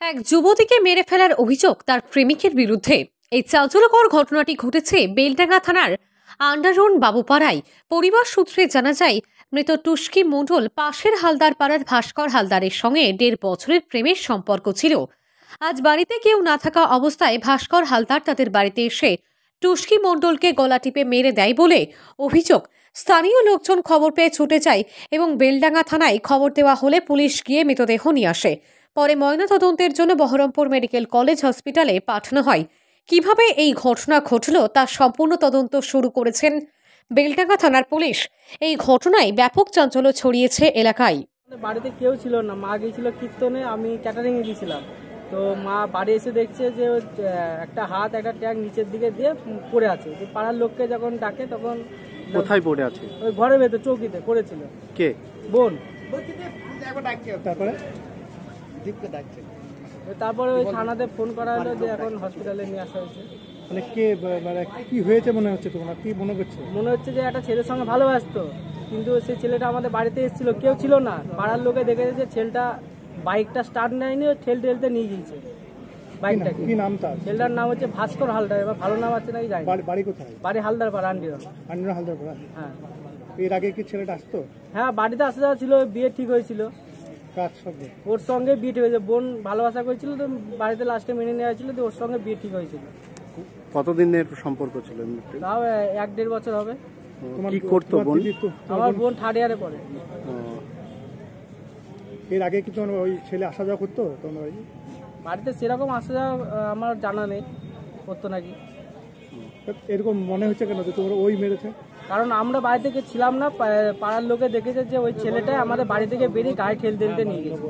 এক যুবতীকে মেরে ফেলার অভিযোগ তার প্রেমিকের বিরুদ্ধে। এই চাঞ্চল্যকর ঘটনাটি ঘটেছে বেলডাঙ্গা থানার আন্ডারন বাবুপাড়ায়। পরিবার সূত্রে জানা যায়, মৃত টুস্কি মণ্ডল পাশের হালদার পাড়ার ভাস্কর হালদারের সঙ্গে 1.5 বছরের প্রেমের সম্পর্ক ছিল। আজ বাড়িতে কেউ না থাকা অবস্থায় ভাস্কর হালদার তাদের বাড়িতে এসে টুস্কি মণ্ডলকে গলা টিপে মেরে দেয় বলে অভিযোগ। স্থানীয় লোকজন খবর পেয়ে ছুটে যায় এবং বেলডাঙ্গা থানায় খবর দেওয়া হলে পুলিশ গিয়ে মৃতদেহ নিয়ে আসে। পরে ময়নাতদন্তের জন্য বহরমপুর মেডিকেল কলেজ হসপিটালে পাঠানো হয়। কিভাবে এই ঘটনা ঘটল তার সম্পূর্ণ তদন্ত শুরু করেছেন বেলডাঙ্গা থানার পুলিশ। এই ঘটনায় ব্যাপক চাঞ্চল্য ছড়িয়েছে এলাকায়। বাড়িতে কেউ ছিল না, মা গিয়েছিল কীর্তনে, আমি ক্যাটারিং এ গিয়েছিলাম। তো মা বাড়ি এসে দেখছে যে একটা হাত একটা ট্যাগ নিচের দিকে দিয়ে পড়ে আছে। পাড়ার লোককে যখন ডাকে তখন কোথায় পড়ে আছে? ওই ঘরের ভেতর চৌকিতে পড়েছিল। কে? বোন। তারপরে ওই থানাতে ফোন করা হলো যে এখন হসপিটালে নিয়ে আসা হয়েছে। মানে কে, মানে কি হয়েছে মনে হচ্ছে তোমার? কি মনে করছে? মনে হচ্ছে যে একটা ছেলের সঙ্গে ভালোবাসতো, কিন্তু সেই ছেলেটা আমাদের বাড়িতে এসেছিল, কেউ ছিল না। পাড়ার লোকে দেখেছে যে ছেলেটা বাইকটা স্টার্ট নেয়নি, ঠেলতে নিয়ে গিয়েছে বাইকটা। কি নাম তার? ছেলেটার নাম হচ্ছে ভাস্কর হালদার। এবার ভালো নাম আছে নাকি জানি। বাড়ি কোথায়? বাড়ি হালদার পাড়া, আন্ডিরন হালদার পাড়া। হ্যাঁ। এর আগে কি ছেলেটা আসতো? হ্যাঁ, বাড়িতে আসা যাওয়া ছিল, বিয়ে ঠিক হয়েছিল। কার সঙ্গে? ওর সঙ্গে বিয়ে ঠিক হয়েছে। বোন ভালোবাসা করেছিল, তো বাড়িতে লাস্টে মেনে নেওয়া হয়েছিল, তো ওর সঙ্গে বিয়ে ঠিক হয়েছিল। কতদিনের সম্পর্ক ছিল? তাও 1-1.5 বছর হবে। কি করতো বোন? আমার বোন 3rd ইয়ারে পড়ে। এর আগে কি তোমার ওই ছেলে আসা যাওয়া করতো তোমার বাড়িতে? সেরকম আসা যাওয়া আমার জানা নেই, করতো নাকি। এরকম মনে হচ্ছে কেন যে তোমার ওই মেরেছে? কারণ আমরা বাড়ি থেকে ছিলাম না, পাড়ার লোকে দেখেছে যে ওই ছেলেটাই আমাদের বাড়ি থেকে বেরিয়ে গায়ে ঠেলতে নিয়ে গেছে।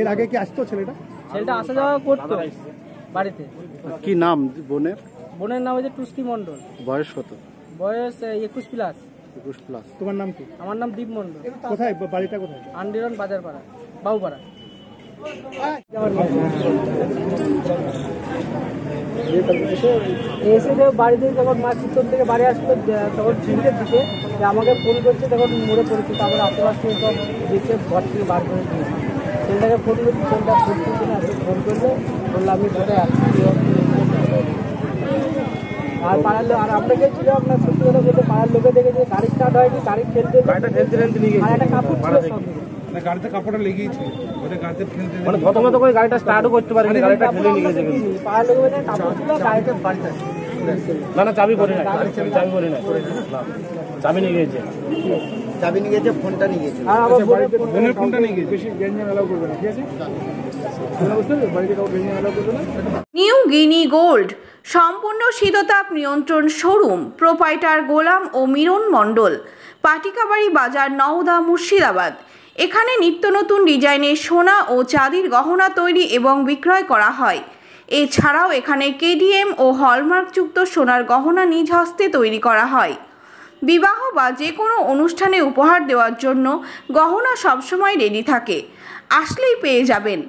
এর আগে কি আসতো ছেলেটা? আসা যাওয়া করতো বাড়িতে। কি নাম বোনের? বোনের নাম হচ্ছে টুস্কি মণ্ডল। বয়স কত? বয়স 21+। 21+। তোমার নাম কি? আমার নাম দীপ মণ্ডল। কোথায় বাড়িটা? কোথায়? আন্ডিরন বাজারপাড়া, বাবুপাড়া। এসে বাড়িতে যখন মা কীর্তন থেকে বাড়ি আসলো, তখন 3টের দিকে আমাকে ফোন করছে, তখন মরে পড়েছে। তারপরে আশেপাশ থেকে সব দেখে ঘর থেকে বার করে দিয়েছে। ছেলেটাকে ফোন করছি, ছেলেটা ফোন করছে না, ফোন করলে বললাম আমি কোথায় আসছি। আর পাড়ার লোক, আর আমরা গেছিল, আপনার সত্যি কথা বলতে পাড়ার লোকে দেখেছে গাড়ি স্টার্ট হয়নি, গাড়ি ঠেলতে নিয়ে গেছে। আর একটা কাপড় ছিল সঙ্গে, গাড়িতে কাপড়টা লেগেছে, মানে প্রথমত করে গাড়িটা স্টার্টও করতে পারেনি, গাড়িটা ঠেলে নিয়ে গেছে। পাড়ার লোকে বলছে কাপড় ছিল, গাড়িতে বাড়িতে না চাবি করে না, চাবি করে না, চাবি নিয়ে গেছে। চাবি নিয়ে গেছে, ফোনটা নিয়ে গেছে। আর আমার বোনের ফোনটা নিয়ে গেছে। বেশি গ্যাঞ্জাম এলাও করবে না, ঠিক আছে? বাড়িতে কাউ গ্যাঞ্জাম এলাও করবে না। নিউ গিনি গোল্ড সম্পূর্ণ শীততাপ নিয়ন্ত্রণ শোরুম, প্রোপাইটার গোলাম ও মিরন মণ্ডল, পাটিকাবাড়ি বাজার, নওদা, মুর্শিদাবাদ। এখানে নিত্য নতুন ডিজাইনের সোনা ও চাঁদির গহনা তৈরি এবং বিক্রয় করা হয়। এছাড়াও এখানে কেডিএম ও হলমার্কযুক্ত সোনার গহনা নিজ হস্তে তৈরি করা হয়। বিবাহ বা যে কোনো অনুষ্ঠানে উপহার দেওয়ার জন্য গহনা সবসময় রেডি থাকে, আসলেই পেয়ে যাবেন।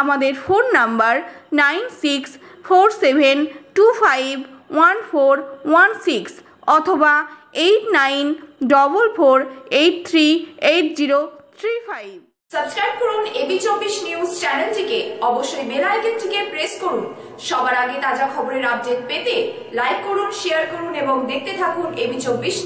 আমাদের ফোন নাম্বার 9647251416 অথবা 8944838035। সাবস্ক্রাইব করুন AB24 নিউজ চ্যানেলটিকে, অবশ্যই বেল আইকনটিকে প্রেস করুন। সবার আগে তাজা খবরের আপডেট পেতে লাইক করুন, শেয়ার করুন এবং দেখতে থাকুন AB24।